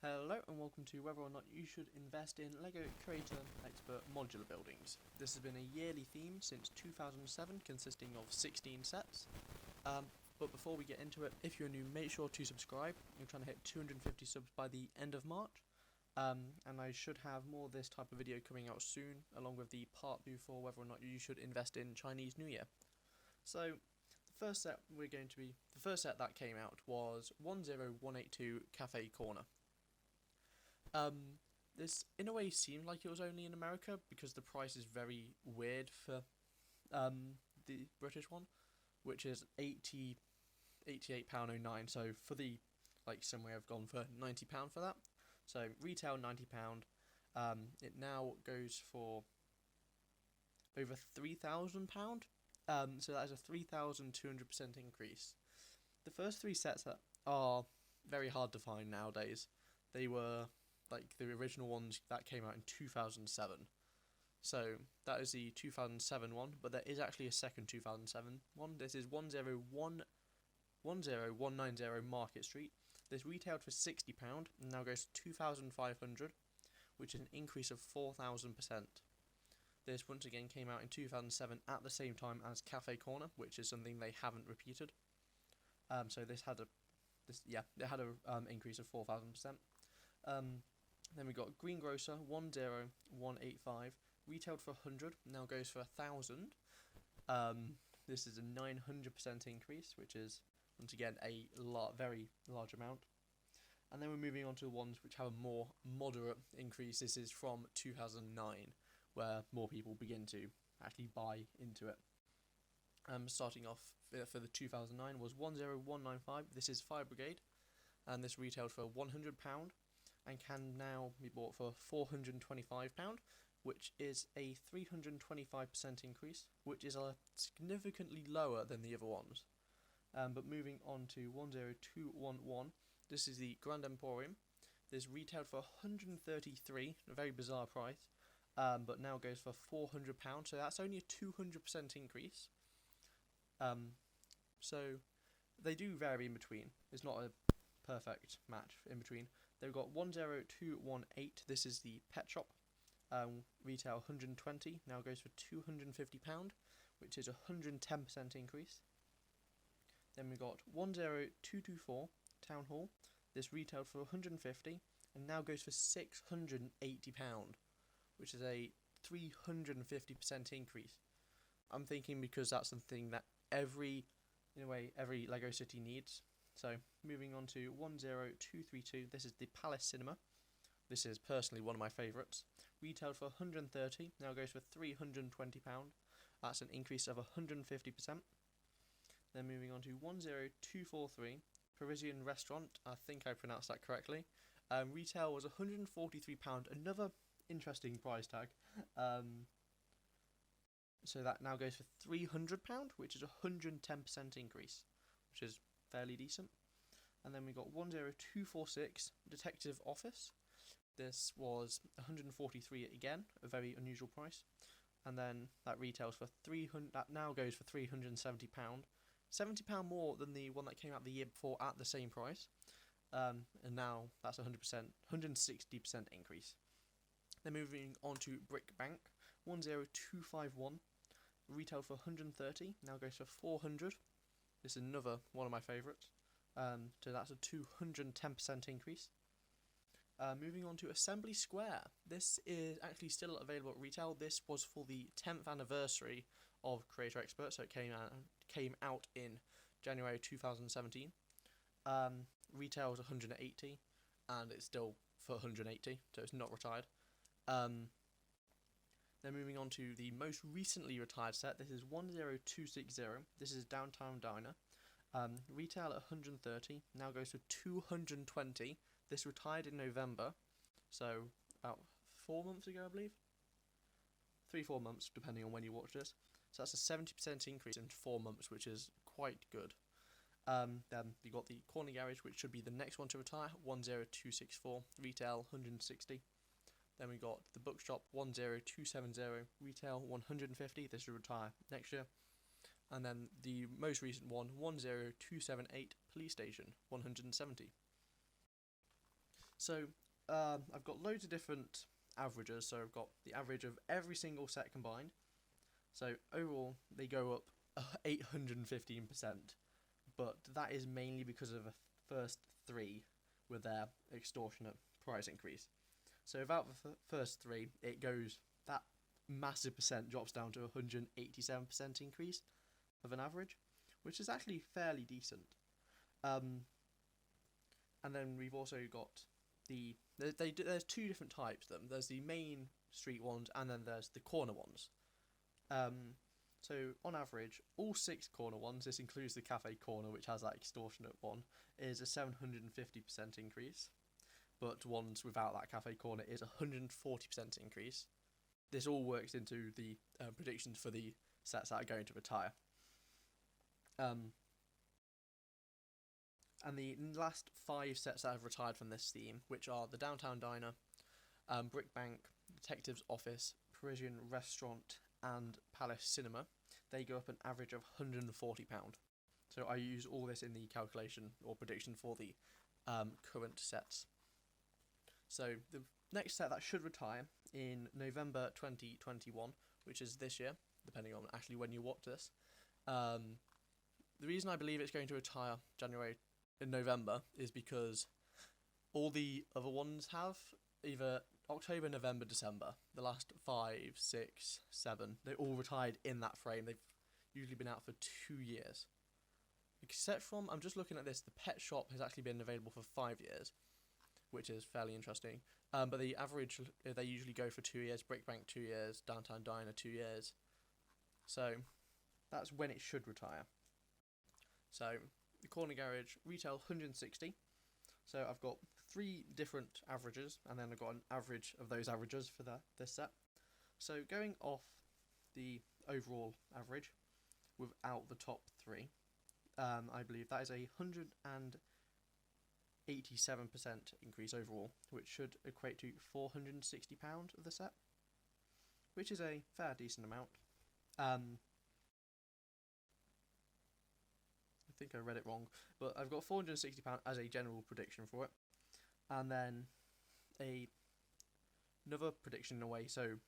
Hello and welcome to whether or not you should invest in LEGO Creator Expert modular buildings. This has been a yearly theme since 2007 consisting of 16 sets. But before we get into it, if you're new, make sure to subscribe. I'm trying to hit 250 subs by the end of March. And I should have more of this type of video coming out soon, along with the part 2 for whether or not you should invest in Chinese New Year. So the first set that came out was 10182 Cafe Corner. This in a way seemed like it was only in America because the price is very weird for the British one, which is £88.09. So for the somewhere I've gone for £90 for that. So retail £90. It now goes for over £3,000. So that is a 3,200% increase. The first three sets that are very hard to find nowadays. They were the original ones that came out in 2007. So that is the 2007 one, but there is actually a second 2007 one. This is 10190 Market Street. This retailed for £60 and now goes to 2,500, which is an increase of 4,000%. This once again came out in 2007 at the same time as Cafe Corner, which is something they haven't repeated. So it had a increase of 4,000%. Then we got Green Grocer 10185, retailed for 100, now goes for 1,000. This is a 900% increase, which is once again a very large amount. And then we're moving on to ones which have a more moderate increase. This is from 2009, where more people begin to actually buy into it. Starting off for the 2009 was 10195. This is Fire Brigade, and this retailed for £100. And can now be bought for £425, which is a 325% increase, which is significantly lower than the other ones. But moving on to 10211, this is the Grand Emporium. This retailed for £133, a very bizarre price, but now goes for £400, so that's only a 200% increase. So they do vary in between. It's not a perfect match in between. They've got 10218. This is the Pet Shop. Retail 120, now goes for £250, which is a 110% increase. Then we got 10224 Town Hall. This retailed for 150 and now goes for £680, which is a 350% increase. I'm thinking because that's something that every LEGO city needs. So moving on to 10232, this is the Palace Cinema. This is personally one of my favourites. Retailed for 130, now goes for £320. That's an increase of 150%. Then moving on to 10243, Parisian Restaurant. I think I pronounced that correctly. Retail was £143, another interesting price tag. So that now goes for £300, which is a 110% increase, which is fairly decent. And then we got 10246 Detective Office. This was 143 again, a very unusual price. And then that retails for that now goes for £370, £70 more than the one that came out the year before at the same price. And now that's 100%, 160% increase. Then moving on to Brick Bank 10251, retailed for 130, now goes for 400. This is another one of my favourites. So that's a 210% increase. Moving on to Assembly Square. This is actually still available at retail. This was for the 10th anniversary of Creator Expert, so it came out in January 2017. Retail was 180, and it's still for 180, so it's not retired. Then moving on to the most recently retired set. This is 10260. This is Downtown Diner. Retail at 130, now goes for 220. This retired in November, so about 4 months ago, I believe. 3-4 months, depending on when you watch this. So that's a 70% increase in 4 months, which is quite good. Then you got the Corner Garage, which should be the next one to retire, 10264, retail 160. Then we got the Bookshop 10270, retail 150. This will retire next year. And then the most recent one, 10278, Police Station 170. So I've got loads of different averages. So I've got the average of every single set combined. So overall, they go up 815%, but that is mainly because of the first three with their extortionate price increase. So without the first three, that massive percent drops down to 187% increase of an average, which is actually fairly decent. And then we've also got there's two different types of them. There's the main street ones, and then there's the corner ones. So on average, all 6 corner ones, this includes the cafe corner, which has that extortionate one, is a 750% increase. But ones without that cafe corner is a 140% increase. This all works into the predictions for the sets that are going to retire. And the last 5 sets that have retired from this theme, which are the Downtown Diner, Brick Bank, Detective's Office, Parisian Restaurant, and Palace Cinema, they go up an average of £140. So I use all this in the calculation or prediction for the current sets. So the next set that should retire in November 2021, which is this year, depending on actually when you watch this. The reason I believe it's going to retire in November is because all the other ones have either October, November, December. The last 5, 6, 7, they all retired in that frame. They've usually been out for 2 years. Except from, I'm just looking at this, the Pet Shop has actually been available for 5 years, which is fairly interesting. But the average, they usually go for 2 years. Brick Bank 2 years, Downtown Diner 2 years. So that's when it should retire. So the Corner Garage retail 160. So I've got 3 different averages, and then I've got an average of those averages for this set. So going off the overall average without the top 3, I believe that is a 187% increase overall, which should equate to £460 of the set, which is a fair decent amount. I think I read it wrong, but I've got £460 as a general prediction for it, and then another prediction in a way. So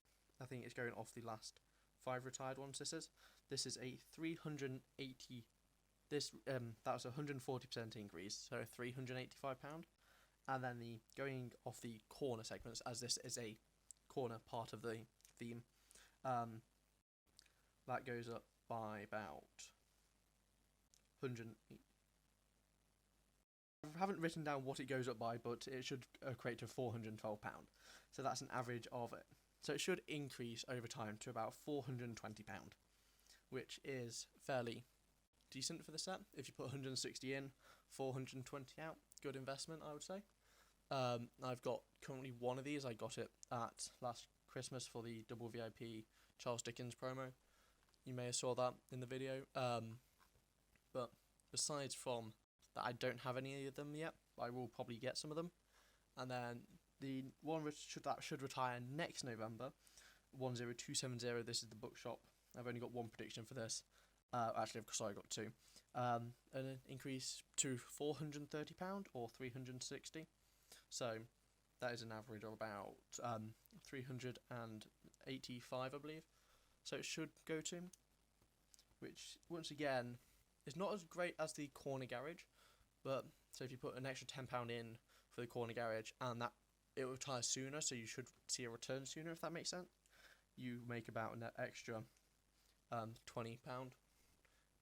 I think it's going off the last 5 retired ones. This is a 380. That was a 140% increase, so £385, and then going off the corner segments, as this is a corner part of the theme, that goes up by about 100. I haven't written down what it goes up by, but it should equate to £412. So that's an average of it. So it should increase over time to about £420, which is fairly decent for the set. If you put 160 in, 420 out, good investment, I would say. I've got currently one of these. I got it at last Christmas for the double VIP Charles Dickens promo. You may have saw that in the video. But besides from that, I don't have any of them yet. I will probably get some of them. And then the one that should retire next November, 10270. This is the Bookshop. I've only got one prediction for this. Actually, sorry, I got 2. An increase to £430 or 360. So that is an average of about 385, I believe. So it should go to, which once again is not as great as the Corner Garage, but so if you put an extra £10 in for the Corner Garage, and that it will retire sooner, so you should see a return sooner, if that makes sense. You make about an extra £20,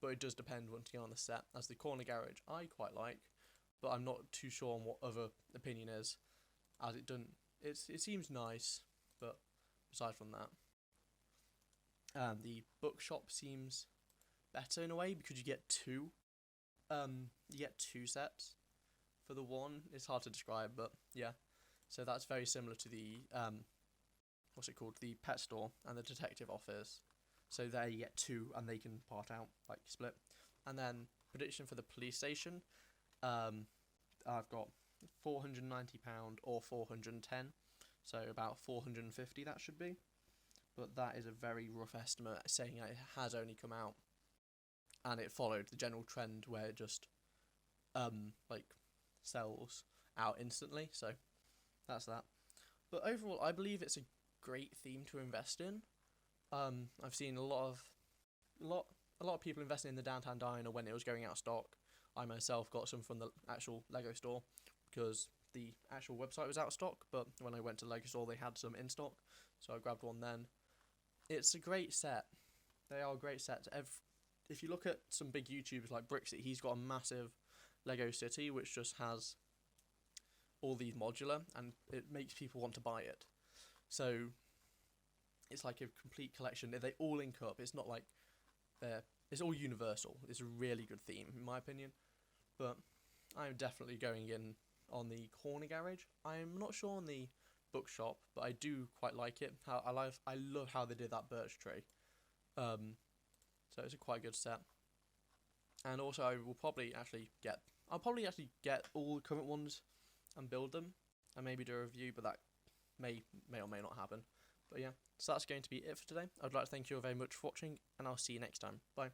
but it does depend once again on the set. As the Corner Garage, I quite like, but I'm not too sure on what other opinion is, as it seems nice, but aside from that, the Bookshop seems better in a way because you get 2 sets for the one. It's hard to describe, but yeah. So that's very similar to the the pet store and the detective office. So there you get 2 and they can part out, like split. And then prediction for the police station, I've got £490 or 410, so about 450 that should be. But that is a very rough estimate, saying it has only come out and it followed the general trend where it just sells out instantly. So that's that. But overall, I believe it's a great theme to invest in. I've seen a lot of people investing in the Downtown Diner when it was going out of stock. I myself got some from the actual Lego store because the actual website was out of stock, but when I went to the Lego store they had some in stock, so I grabbed one then. It's a great set. They are a great set. If you look at some big YouTubers like Brixie, he's got a massive Lego city which just has all these modular, and it makes people want to buy it. So it's like a complete collection. They all link up. It's not like it's all universal. It's a really good theme in my opinion. But I'm definitely going in on the corner garage. I'm not sure on the bookshop, but I do quite like it. I love how they did that birch tree. So it's a quite good set. And also I will probably actually get all the current ones and build them and maybe do a review, but that may or may not happen. But yeah, so that's going to be it for today. I'd like to thank you all very much for watching, and I'll see you next time. Bye.